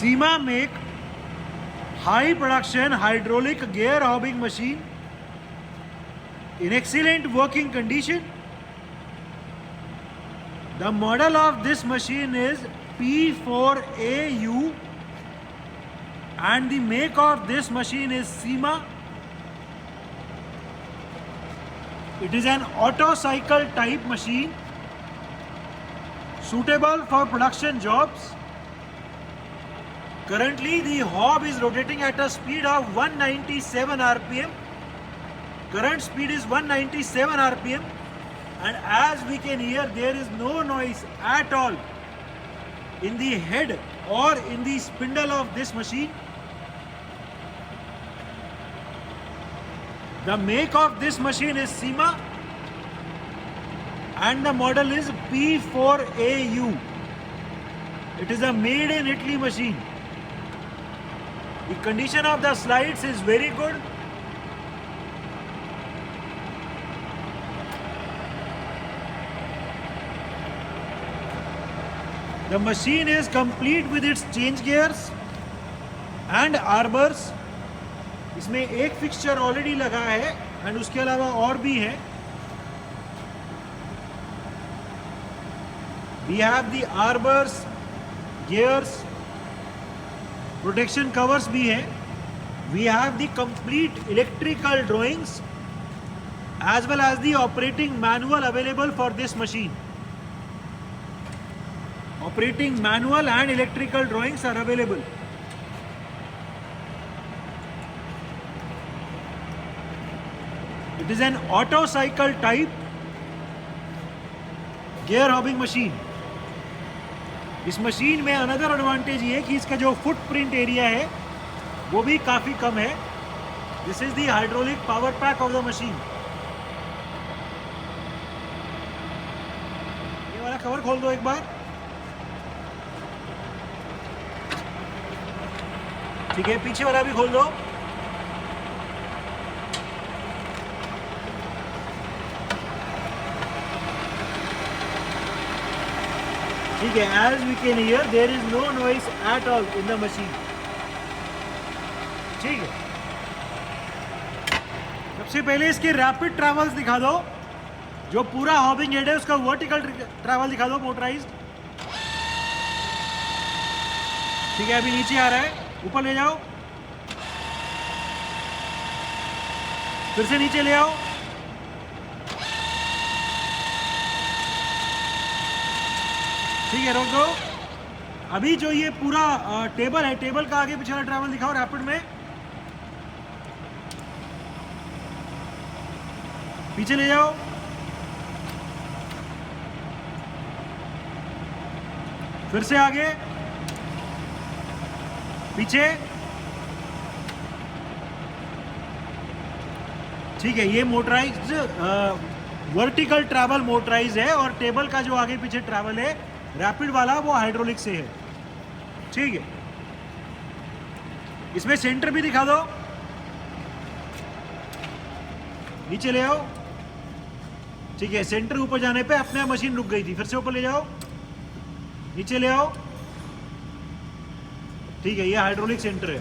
SEMA make high production hydraulic gear hobbing machine in excellent working condition. The model of this machine is P4AU and the make of this machine is SEMA. It is an auto cycle type machine suitable for production jobs. Currently the hob is rotating at a speed of 197 rpm. Current speed is 197 rpm, and as we can hear, there is no noise at all in the head or in the spindle of this machine. The make of this machine is SEMA and the model is P4AU. It is a made in Italy machine. The condition of the slides is very good. The machine is complete with its change gears and arbors. इसमें एक fixture already लगा है and उसके अलावा और भी है. We have the arbors, gears, protection covers भी है. We have the complete electrical drawings as well as the operating manual available for this machine. Operating manual and electrical drawings are available. It is an auto cycle type gear hobbing machine. इस machine में another advantage ये है कि इसका जो footprint area है वो भी काफ़ी कम है. This is the hydraulic power pack of the machine. ये वाला कवर खोल दो एक बार. ठीक है, पीछे वाला भी खोल दो. ठीक है, as we can hear there is no noise at all in the machine. ठीक है, सबसे पहले इसके रैपिड ट्रैवल्स दिखा दो. जो पूरा हॉबिंग हेड है उसका वर्टिकल ट्रैवल दिखा दो मोटराइज्ड. ठीक है, अभी नीचे आ रहा है, ऊपर ले जाओ, फिर से नीचे ले आओ. ठीक है, रोक दो. अभी जो ये पूरा टेबल है, टेबल का आगे पीछे वाला ट्रैवल दिखाओ रैपिड में. पीछे ले जाओ, फिर से आगे, पीछे. ठीक है, ये मोटराइज्ड वर्टिकल ट्रैवल मोटराइज है और टेबल का जो आगे पीछे ट्रैवल है रैपिड वाला वो हाइड्रोलिक से है. ठीक है, इसमें सेंटर भी दिखा दो. नीचे ले आओ. ठीक है, सेंटर ऊपर जाने पे अपने आप मशीन रुक गई थी, फिर से ऊपर ले जाओ, नीचे ले आओ. ठीक है, ये हाइड्रोलिक सेंटर है.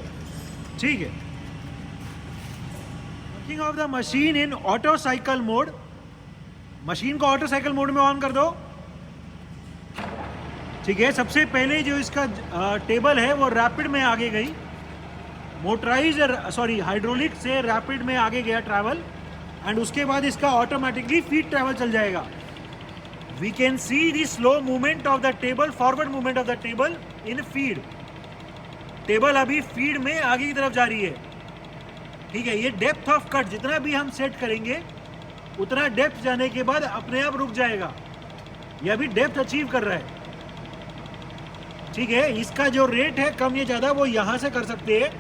ठीक है, working of the machine in auto cycle mode. Machine को ऑटो साइकिल मोड में ऑन कर दो. ठीक है, सबसे पहले जो इसका टेबल है वो रैपिड में आगे गई. हाइड्रोलिक से रैपिड में आगे गया ट्रैवल एंड उसके बाद इसका ऑटोमेटिकली फीड ट्रैवल चल जाएगा. We can see the slow movement of the table, forward movement of the table in feed. Table अभी फीड में आगे की तरफ जा रही है. ठीक है, ये डेप्थ ऑफ कट जितना भी हम सेट करेंगे उतना डेप्थ जाने के बाद अपने आप रुक जाएगा. ये अभी डेप्थ अचीव कर रहा है. ठीक है, इसका जो रेट है कम या ज़्यादा वो यहाँ से कर सकते हैं.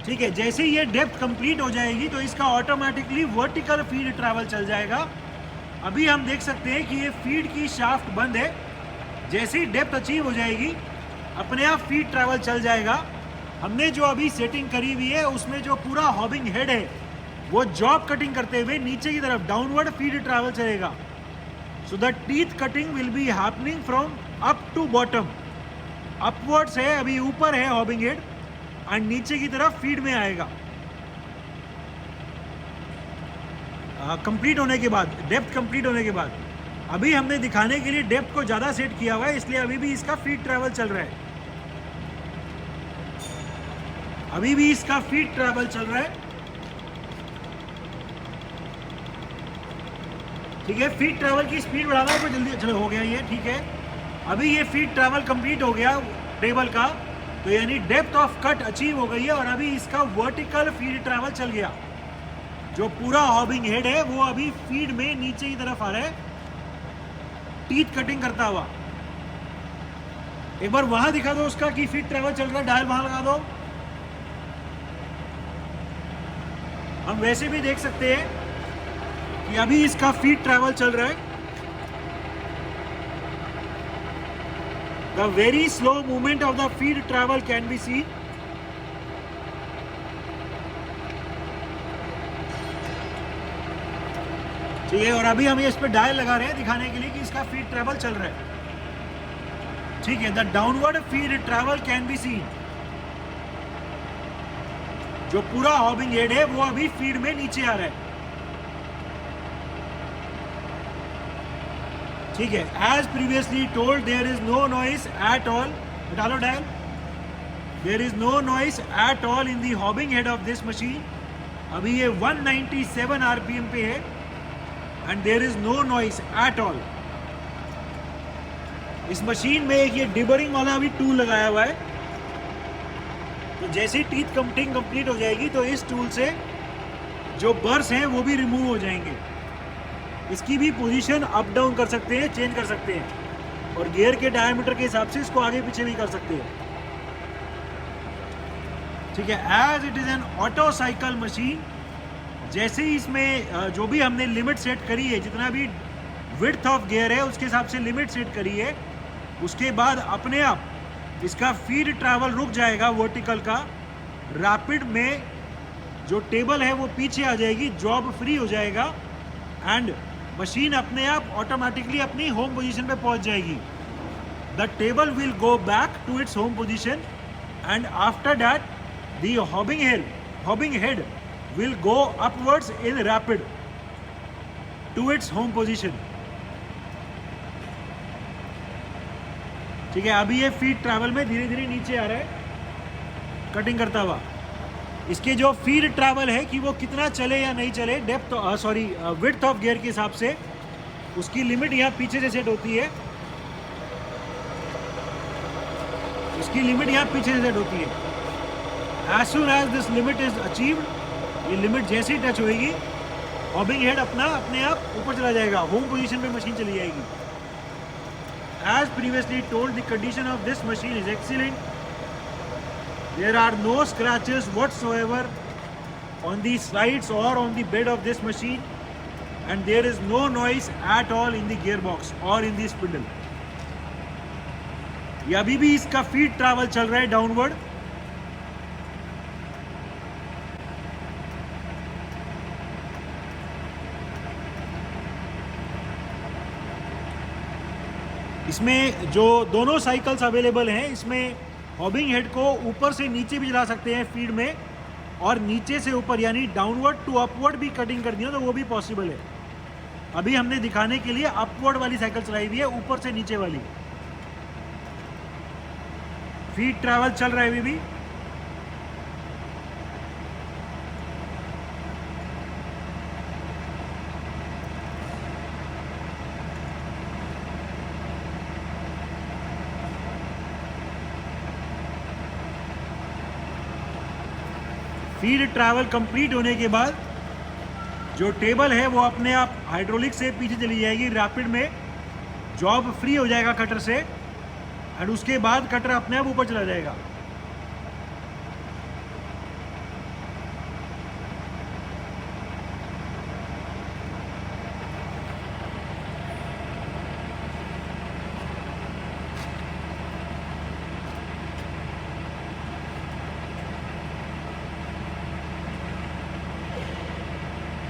ठीक है, जैसे ये डेप्थ कंप्लीट हो जाएगी तो इसका ऑटोमेटिकली वर्टिकल फीड ट्रैवल चल जाएगा. अभी हम देख सकते हैं कि ये फीड की शाफ्ट बंद है. जैसे ही डेप्थ अचीव हो जाएगी अपने आप फीड ट्रैवल चल जाएगा. हमने जो अभी सेटिंग करी हुई है उसमें जो पूरा हॉबिंग हेड है वो जॉब कटिंग करते हुए नीचे की तरफ डाउनवर्ड फीड ट्रैवल चलेगा. So the teeth cutting will be happening from up to bottom. Upwards है, अभी ऊपर है हॉबिंग हेड एंड नीचे की तरफ फीड में आएगा कंप्लीट होने के बाद, डेप्थ कंप्लीट होने के बाद। अभी हमने दिखाने के लिए डेप्थ को ज़्यादा सेट किया हुआ है, इसलिए अभी भी इसका फीड ट्रैवल चल रहा है, अभी भी इसका फीड ट्रैवल चल रहा है। ठीक है, फीड ट्रैवल की स्पीड बढ़ाना है तो जल्दी, चलो हो गया ये, ठीक है। अभी ये फीड ट्रैवल कंप्लीट हो गया टेबल का, तो यानी डेप्थ ऑफ कट अचीव हो गई है और अभी इसका वर्टिकल फीड ट्रैवल चल गया। जो पूरा हॉबिंग हेड है वो अभी फीड में नीचे की तरफ आ रहा है, टीथ कटिंग करता हुआ। एक बार वहां दिखा दो उसका कि फीड ट्रैवल चल रहा है, डायल वहां लगा दो। हम वैसे भी देख सकते हैं कि अभी इसका फीड ट्रैवल चल रहा है। The very slow movement of the feed travel can be seen. ठीक है, और अभी हम इस पे डायल लगा रहे हैं दिखाने के लिए कि इसका फीड ट्रैवल चल रहा है। ठीक है, the downward feed travel can be seen. जो पूरा हॉबिंग हेड है वो अभी फीड में नीचे आ रहा है। ठीक है, as previously told there is no noise at all, डालो dial, there is no noise at all in the hobbing head of this machine. अभी ये 197 आरपीएम पे है and there is no noise at all. इस machine में एक ये deburring वाला भी टूल लगाया हुआ है, तो जैसे ही टीथ कटिंग कंप्लीट हो जाएगी तो इस टूल से जो बर्स हैं वो भी रिमूव हो जाएंगे। इसकी भी पोजीशन अप डाउन कर सकते हैं, चेंज कर सकते हैं, और गियर के डायमीटर के हिसाब से इसको आगे पीछे भी कर सकते हैं। ठीक है, as it is an auto cycle machine, जैसे ही इसमें जो भी हमने लिमिट सेट करी है, जितना भी विड्थ ऑफ गियर है उसके हिसाब से लिमिट सेट करी है, उसके बाद अपने आप इसका फीड ट्रैवल रुक जाएगा वर्टिकल का। रैपिड में जो टेबल है वो पीछे आ जाएगी, जॉब फ्री हो जाएगा एंड मशीन अपने आप ऑटोमेटिकली अपनी होम पोजीशन पे पहुंच जाएगी। The table will go back to its home position and after that the hobbing head will go upwards in rapid to its home position। ठीक है, अभी ये फीड ट्रैवल में धीरे धीरे नीचे आ रहा है कटिंग करता हुआ। इसके जो फीड ट्रैवल है कि वो कितना चले या नहीं चले, डेप्थ विड्थ ऑफ गियर के हिसाब से उसकी लिमिट यहाँ पीछे से सेट होती है, उसकी लिमिट यहाँ पीछे से सेट होती है। As soon as this limit is achieved, ये लिमिट जैसे ही टच होगी हॉबिंग हेड अपने आप ऊपर चला जाएगा, होम पोजीशन पे मशीन चली जाएगी। As previously told the condition of this machine is excellent, there are no scratches whatsoever on the slides और on the bed of this machine and there is no noise at all in the gear box और in the spindle. ये अभी भी इसका feed travel चल रहा है downward. इसमें जो दोनों साइकिल्स अवेलेबल हैं, इसमें हॉबिंग हेड को ऊपर से नीचे भी चला सकते हैं फीड में, और नीचे से ऊपर यानी डाउनवर्ड टू अपवर्ड भी कटिंग करनी हो तो वो भी पॉसिबल है। अभी हमने दिखाने के लिए अपवर्ड वाली साइकिल चलाई हुई है, ऊपर से नीचे वाली। फीड ट्रैवल चल रहा है अभी भी। फीड ट्रैवल कंप्लीट होने के बाद जो टेबल है वो अपने आप हाइड्रोलिक से पीछे चली जाएगी रैपिड में, जॉब फ्री हो जाएगा कटर से एंड उसके बाद कटर अपने आप ऊपर चला जाएगा।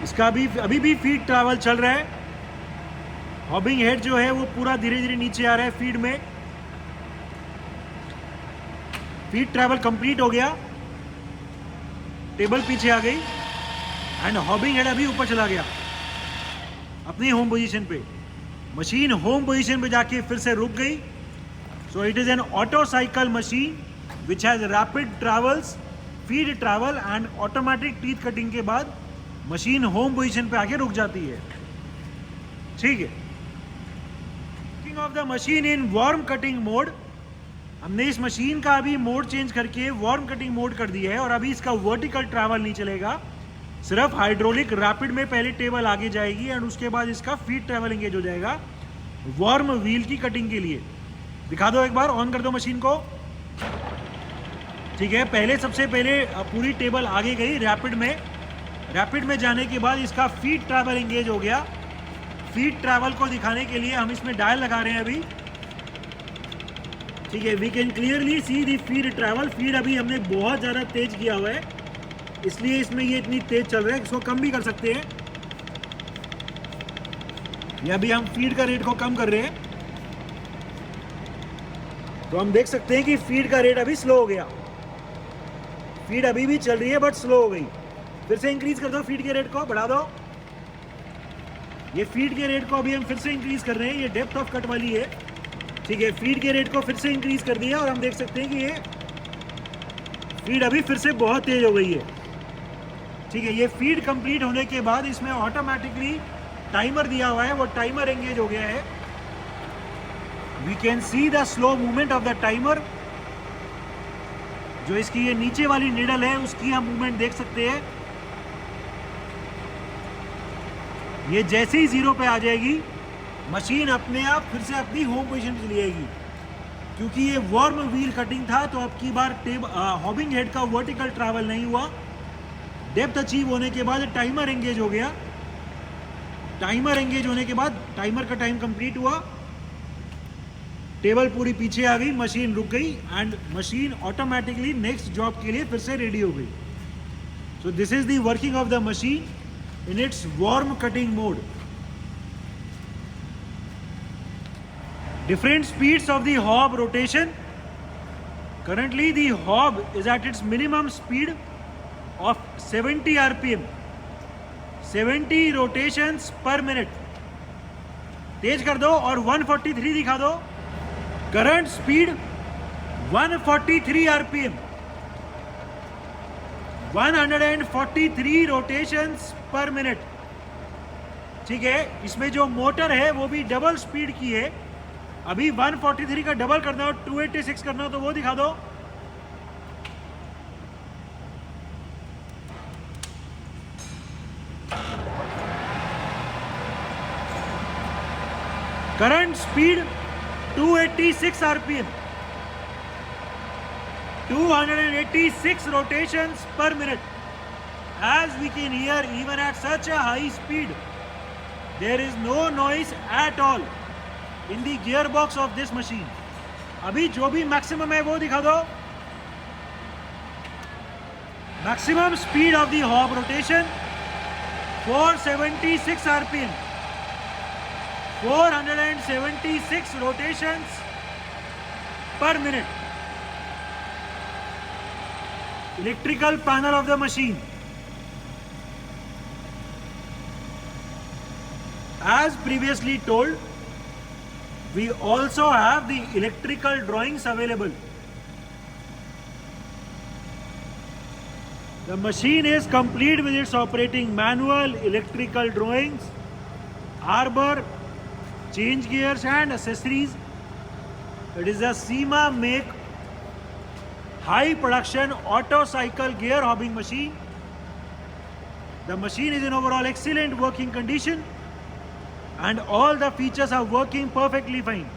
इसका अभी भी फीड ट्रैवल चल रहा है। हॉबिंग हेड जो है वो पूरा धीरे धीरे नीचे आ रहा है फीड में। फीड ट्रैवल कंप्लीट हो गया, टेबल पीछे आ गई एंड हॉबिंग हेड अभी ऊपर चला गया अपनी होम पोजीशन पे। मशीन होम पोजीशन पे जाके फिर से रुक गई। So it is an auto cycle machine which has rapid travels, feed travel and automatic teeth cutting के बाद मशीन होम पोजीशन पे आके रुक जाती है। ठीक है, cooking of the machine in warm cutting mode. हमने इस मशीन का अभी मोड चेंज करके वार्म कटिंग मोड कर दिया है और अभी इसका वर्टिकल ट्रैवल नहीं चलेगा, सिर्फ हाइड्रोलिक रैपिड में पहले टेबल आगे जाएगी एंड उसके बाद इसका फीड ट्रैवल एंगेज हो जाएगा वार्म व्हील की कटिंग के लिए। दिखा दो एक बार, ऑन कर दो मशीन को। ठीक है, पहले सबसे पहले पूरी टेबल आगे गई रैपिड में, रैपिड में जाने के बाद इसका फीड ट्रैवल एंगेज हो गया। फीड ट्रैवल को दिखाने के लिए हम इसमें डायल लगा रहे हैं अभी। ठीक है, we can clearly see the feed travel. Feed अभी हमने बहुत ज़्यादा तेज किया हुआ है, इसलिए इसमें ये इतनी तेज चल रहा है। इसको कम भी कर सकते हैं, ये अभी हम फीड का रेट को कम कर रहे हैं, तो हम देख सकते हैं कि फीड का रेट अभी स्लो हो गया। फीड अभी भी चल रही है बट स्लो हो गई। फिर से इंक्रीज कर दो फीड के रेट को, बढ़ा दो। ये फीड के रेट को अभी हम फिर से इंक्रीज कर रहे हैं, ये डेप्थ ऑफ कट वाली है। ठीक है, फीड के रेट को फिर से इंक्रीज कर दिया और हम देख सकते हैं कि ये फीड अभी फिर से बहुत तेज हो गई है। ठीक है, ये फीड कंप्लीट होने के बाद इसमें ऑटोमेटिकली टाइमर दिया हुआ है, वो टाइमर एंगेज हो गया है। We can see the slow movement of the timer. जो इसकी ये नीचे वाली निडल है उसकी हम मूवमेंट देख सकते हैं। ये जैसे ही 0 पे आ जाएगी मशीन अपने आप फिर से अपनी होम पोजीशन पे चली जाएगी। क्योंकि ये वार्म व्हील कटिंग था तो अब की बार हॉबिंग हेड का वर्टिकल ट्रैवल नहीं हुआ। डेप्थ अचीव होने के बाद टाइमर एंगेज हो गया। टाइमर एंगेज होने के बाद टाइमर का टाइम कंप्लीट हुआ, टेबल पूरी पीछे आ गई, मशीन रुक गई and machine automatically next job के लिए फिर से रेडी हो गई। So this is the working of the machine in its warm cutting mode. Different speeds of the hob rotation. Currently the hob is at its minimum speed of 70 rpm, 70 rotations per minute. तेज कर दो और 143 दिखा दो। Current speed 143 rpm, 143 rotations पर minute. ठीक है, इसमें जो मोटर है वो भी डबल स्पीड की है। अभी 143 का डबल करना हो, 286 करना हो तो वो दिखा दो। Current speed 286 RPM, 286 rotations per minute. As we can hear, even at such a high speed, there is no noise at all in the gearbox of this machine. अभी जो भी मैक्सिमम है वो दिखा दो। Maximum speed of the hob rotation 476 RPM, 476 rotations per minute. Electrical panel of the machine. As previously told, we also have the electrical drawings available. The machine is complete with its operating manual, electrical drawings, arbor, change gears and accessories. It is a SEMA make high production auto cycle gear hobbing machine. The machine is in overall excellent working condition and all the features are working perfectly fine.